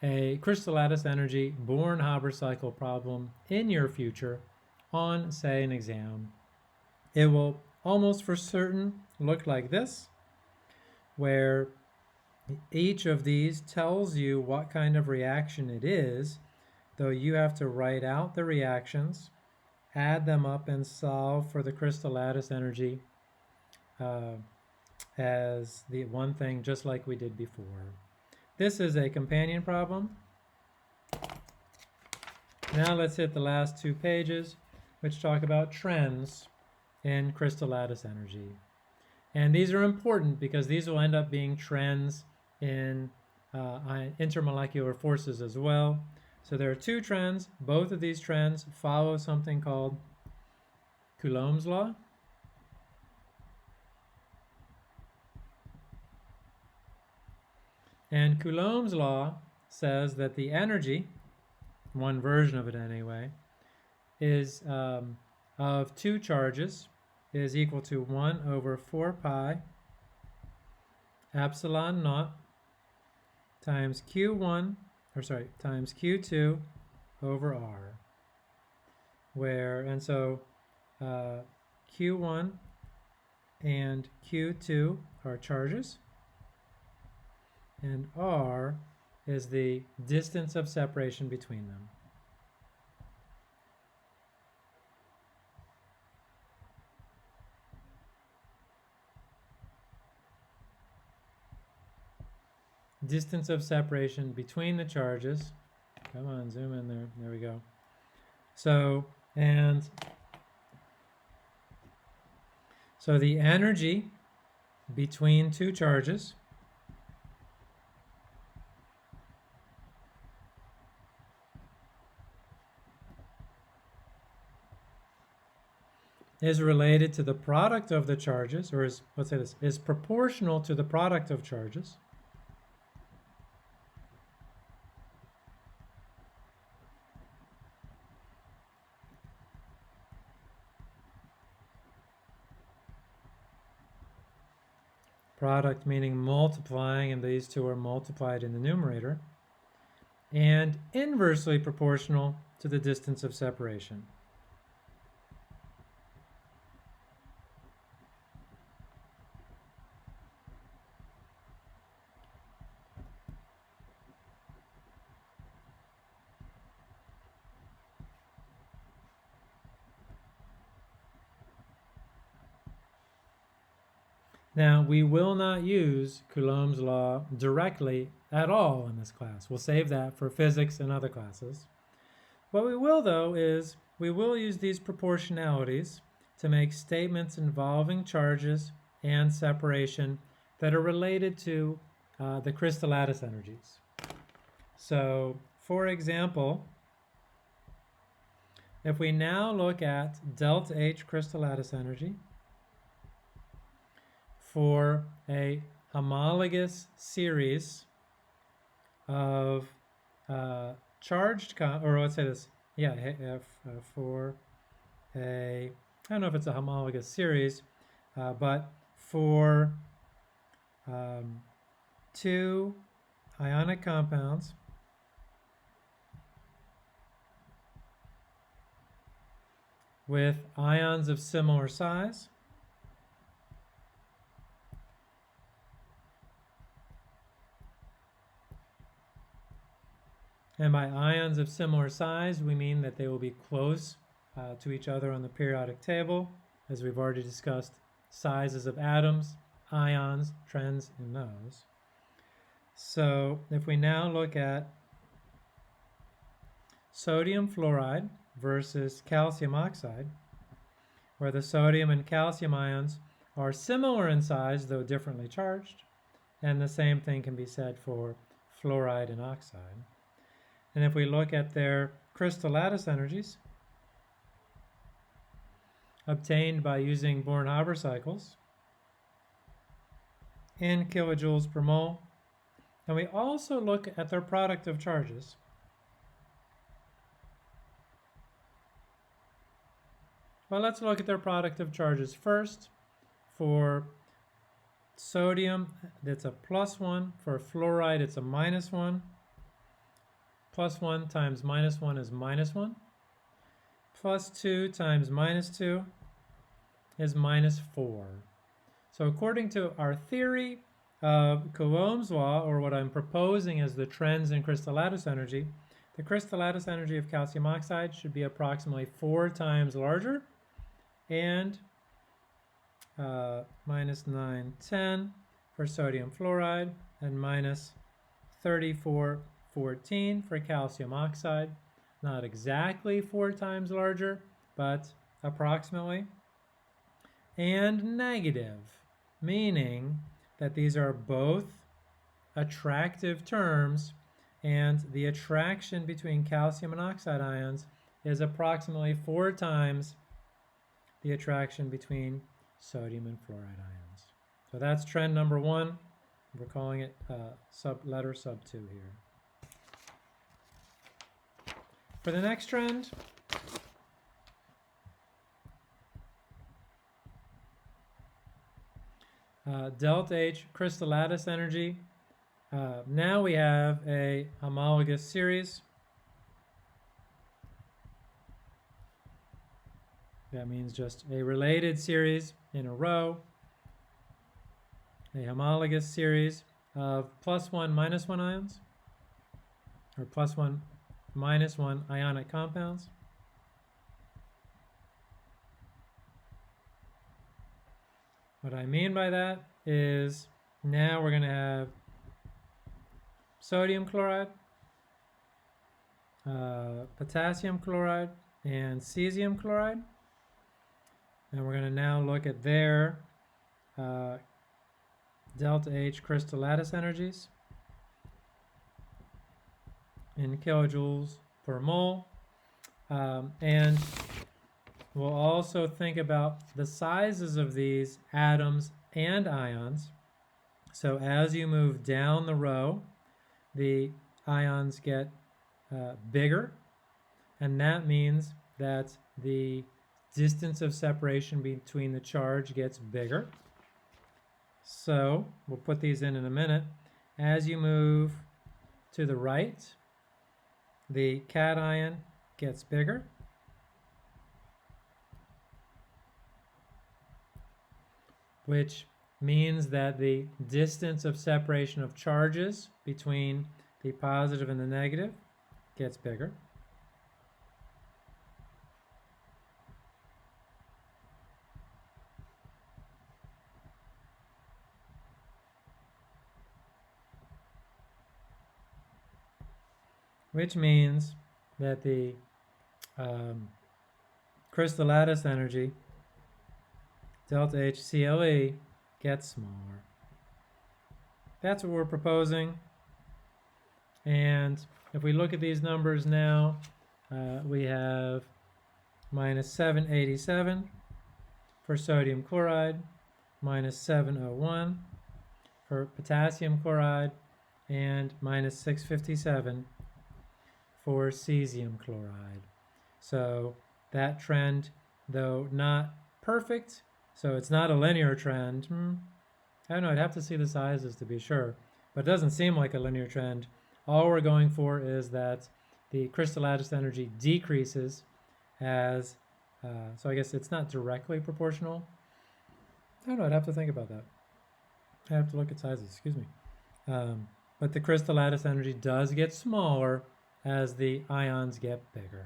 a crystal lattice energy Born-Haber cycle problem in your future on, say, an exam, it will almost for certain look like this, where each of these tells you what kind of reaction it is, though you have to write out the reactions, add them up, and solve for the crystal lattice energy as the one thing, just like we did before. This is a companion problem. Now let's hit the last 2 pages, which talk about trends in crystal lattice energy. And these are important because these will end up being trends in intermolecular forces as well. So there are 2 trends. Both of these trends follow something called Coulomb's law. And Coulomb's law says that the energy, one version of it anyway, is of 2 charges is equal to 1 over 4 pi epsilon naught times Q1, times Q2 over R, and so Q1 and Q2 are charges, and R is the distance of separation between them. Distance of separation between the charges. Come on, zoom in there. There we go. So the energy between 2 charges is related to the product of the charges, or is proportional to the product of charges. Product meaning multiplying, and these 2 are multiplied in the numerator, and inversely proportional to the distance of separation. Now, we will not use Coulomb's law directly at all in this class. We'll save that for physics and other classes. What we will, though, is we will use these proportionalities to make statements involving charges and separation that are related to the crystal lattice energies. So, for example, if we now look at delta H crystal lattice energy for a homologous series of charged, or let's say this, for a, I don't know if it's a homologous series, but for 2 ionic compounds with ions of similar size, and by ions of similar size, we mean that they will be close to each other on the periodic table, as we've already discussed sizes of atoms, ions, trends in those. So if we now look at sodium fluoride versus calcium oxide, where the sodium and calcium ions are similar in size, though differently charged, and the same thing can be said for fluoride and oxide. And if we look at their crystal lattice energies obtained by using Born-Haber cycles in kilojoules per mole, and we also look at their product of charges, well, let's look at their product of charges first. For sodium, it's a +1. For fluoride, it's a -1. plus 1 times minus 1 is minus 1. Plus 2 times minus 2 is minus 4. So according to our theory of Coulomb's law, or what I'm proposing as the trends in crystal lattice energy, the crystal lattice energy of calcium oxide should be approximately 4 times larger, and minus 9, 10 for sodium fluoride, and minus 34, 14 for calcium oxide. Not exactly 4 times larger, but approximately. And negative, meaning that these are both attractive terms, and the attraction between calcium and oxide ions is approximately 4 times the attraction between sodium and fluoride ions. So that's trend number 1. We're calling it letter sub 2 here. For the next trend, delta H crystal lattice energy. Now we have a homologous series. That means just a related series in a row. A homologous series of plus 1, minus 1 ions, or plus 1, minus 1 ionic compounds. What I mean by that is now we're going to have sodium chloride, potassium chloride, and cesium chloride. And we're going to now look at their delta H crystal lattice energies in kilojoules per mole. And we'll also think about the sizes of these atoms and ions. So as you move down the row, the ions get bigger, and that means that the distance of separation between the charge gets bigger. So we'll put these in a minute. As you move to the right, the cation gets bigger. Which means that the distance of separation of charges between the positive and the negative gets bigger. Which means that the crystal lattice energy, delta HCLE, gets smaller. That's what we're proposing. And if we look at these numbers now, we have minus 787 for sodium chloride, minus 701 for potassium chloride, and minus 657 for cesium chloride. So that trend, though not perfect, so it's not a linear trend. I don't know, I'd have to see the sizes to be sure, but it doesn't seem like a linear trend. All we're going for is that the crystal lattice energy decreases as, so I guess it's not directly proportional. I don't know, I'd have to think about that. I have to look at sizes, excuse me. But the crystal lattice energy does get smaller as the ions get bigger.